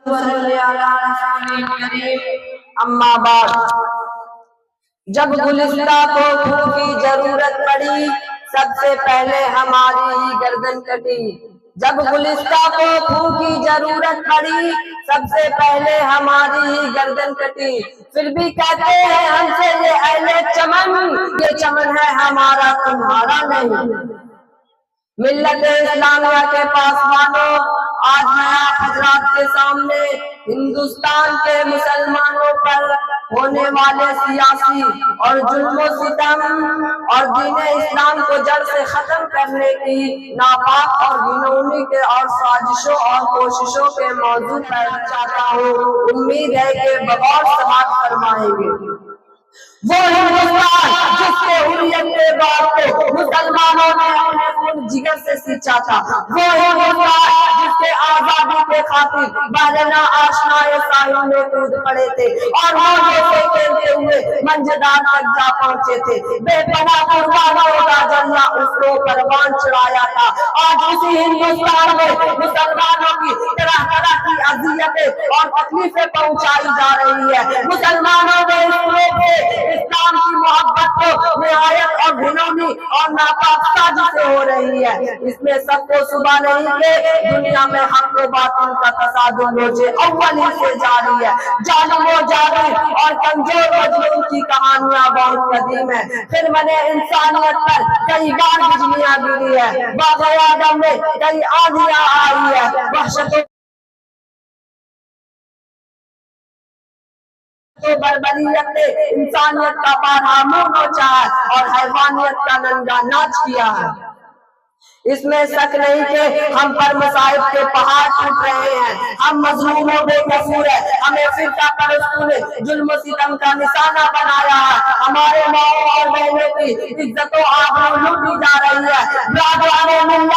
صلی علی رسول کریم اما بعد، جب گلستہ کو خون کی ضرورت پڑی سب سے پہلے ہماری ہی گردن کٹی۔ جب گلستہ کو خون کی ضرورت پڑی سب سے پہلے ہماری ہی گردن کٹی۔ پھر بھی کہتے ہیں ہم سے یہ اہل چمن، یہ چمن ہے ہمارا تمہارا نہیں۔ ملت اسلامیہ کے پاسبانوں، آج میں آپ حضرات کے سامنے ہندوستان کے مسلمانوں پر ہونے والے سیاسی اور ظلم و ستم اور دین اسلام کو جڑ سے ختم کرنے کی ناپاک اور گھناؤنی کے اور سازشوں اور کوششوں کے موضوع پر چاہتا ہوں۔ امید ہے کہ بغور سماعت فرمائیں گے۔ وہ ہندوستان جس کے حریت کے بعد کو مسلمانوں نے اپنے خون جگر سے سینچا تھا، وہ ہندوستان جس کے آزادی کے خاطر بہرنا آشنا ساحل میں کود پڑے تھے اور موجوں سے کھیلتے ہوئے منجدار تک جا پہنچے تھے، بے پناہ قربانوں کا جلنا اس کو پروان چڑھایا تھا۔ آج اسی ہندوستان میں مسلمانوں کی طرح طرح کی اذیتیں اور تکلیفیں پہنچائی جا رہی ہے۔ مسلمانوں نے اس لوگ سے اسلام کی محبت کو نہایت اور گھناؤنی اور ناپاک سازش سے ہو رہی ہے۔ اس میں سب کو صبح نہیں کہ دنیا میں حق و باطل کا تصادم روزے اول ہی سے جاری ہے۔ ظالم و جابر اور کمزور مظلوم کی کہانیاں بہت قدیم ہے۔ پھر میں نے انسانیت پر کئی بار بجلیاں گری ہے، باغ آدم میں کئی آندھیاں آئی ہے، وحشت بربریت نے انسانیت کا پارا منہ نوچا ہے اور حیوانیت کا ننگا ناچ کیا ہے۔ اس میں شک نہیں کہ ہم پر مصائب کے پہاڑ ٹوٹ رہے ہیں، ہم مظلوموں بے قصور ہیں، ہمیں فرقہ پرستوں نے ظلم و ستم کا نشانہ بنایا ہے، ہمارے ماؤں اور بہنوں کی عزت و آبرو لوٹی جا رہی ہے۔ برادران ملت،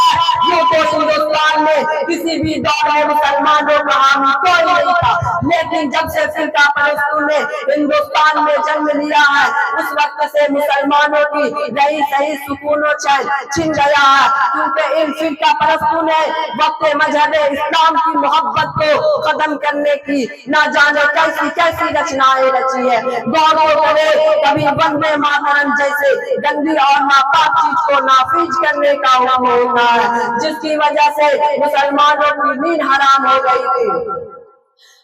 یوں تو ہندوستان میں کسی بھی دور میں مسلمانوں کا حامی کوئی نہیں تھا، لیکن جب سے فرقہ پرستوں نے ہندوستان میں جنم لیا ہے اس وقت سے مسلمانوں کی رہی صحیح سکون و چین چھن گیا ہے، کیونکہ ان فرقہ پرستوں نے وقت مذہب اسلام کی محبت کو ختم کرنے کی نہ جانے کیسی کیسی رچنائیں رچی ہے۔ غور و کرے، کبھی وندے ماترم جیسے گندی اور ناپاک چیز کو نافذ کرنے کا حکم ہوتا ہے، جس کی وجہ سے مسلمانوں کی نیند حرام ہو گئی تھی۔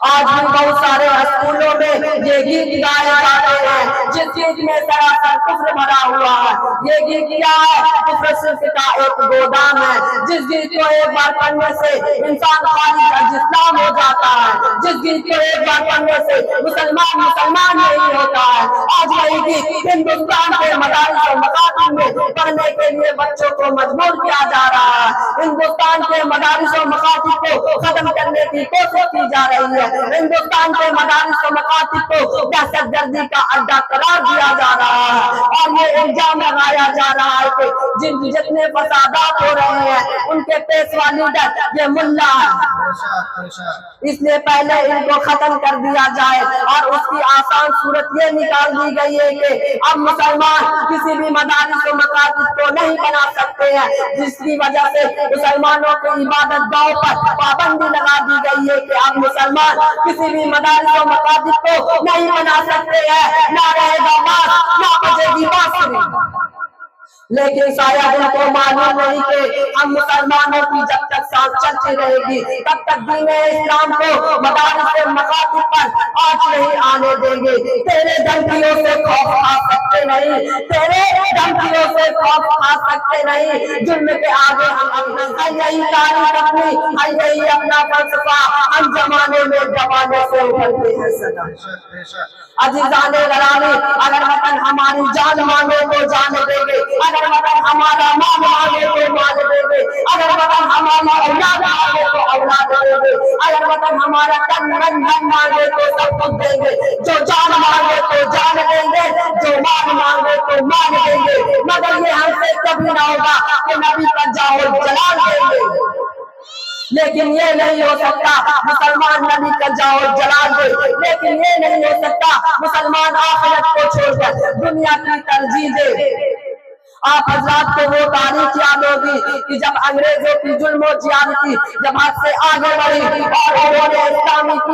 آج بھی بہت سارے اسکولوں میں یہ گیت گائے جاتے ہیں جس گیت میں سراسر کفر بھرا ہوا ہے۔ یہ گیت کیا ہے؟ کفر صرف کا ایک گودام ہے، جس گیت کو ایک بار پڑھنے سے انسان خالص اسلام ہو جاتا ہے، جس گیت کو ایک بار پڑھنے سے مسلمان نہیں ہوتا ہے۔ آج وہی گیت ہندوستان کے مدارس و مکاتب میں پڑھنے کے لیے بچوں کو مجبور کیا جا رہا ہے۔ ہندوستان کے مدارس و مکاتب کو ختم کرنے کی کوشش کی جا رہی ہے۔ ہندوستان کے مدارس و مکاتب کو دہشت گردی کا اڈا قرار دیا جا رہا ہے اور یہ الزام لگایا جا رہا ہے کہ جتنے فسادات ہو رہے ہیں ان کے پیشوا لیڈر یہ ملا ہے، اس لیے پہلے ان کو ختم کر دیا جائے۔ اور اس کی آسان صورت یہ نکال دی گئی ہے کہ اب مسلمان کسی بھی مدارس و مکاتب کو نہیں بنا سکتے ہیں، جس کی وجہ سے مسلمانوں کی عبادت گاہوں پر پابندی لگا دی گئی ہے کہ اب مسلمان کسی بھی مدارس و مکاتب کو نہیں بنا سکتے ہیں، نہ رہے گا باس، نہ بجے گی بانسری۔ لیکن شاید ان کو معلوم نہیں کہ ہم مسلمانوں کی جب تک سانس چلتی رہے گی تب تک دین اسلام کو مدارس و مکاتب پر آنچ نہیں آنے دیں گے۔ تیرے دھمکیوں سے خوف کھا سکتے نہیں، تیرے دھمکیوں سے خوف کھا سکتے نہیں، جرم کے آگے ہم یہی تاریخ اپنی یہی اپنا فلسفہ ہم زمانے میں زمانے سے ابھرتے ہیں سدا۔ عزیزان گرامی، اگر وطن ہماری جان مانگے تو جان دیں گے، اگر وطن ہمارا مال مانگے تو مال دیں گے، اگر وطن ہمارا اولاد مانگے تو اولاد دیں گے، اگر وطن ہمارا تن من دھن مانگے تو سب کچھ دیں گے، جو جان مانگے تو جان دیں گے، جو مال مانگے تو مال دیں گے، مگر یہ ہم سے کبھی نہ ہوگا کہ نبی کا جاؤ جلال دیں گے۔ لیکن یہ نہیں ہو سکتا مسلمان نبی کا جاؤ جلال دے، لیکن یہ نہیں ہو سکتا مسلمان آخرت کو چھوڑ کر دنیا کی ترجیح دے۔ آپ حضرات کو وہ تاریخ یاد ہوگی کہ جب انگریزوں کی ظلم و زیادتی جب حد سے آگے بڑھی اور انہوں نے اسلامی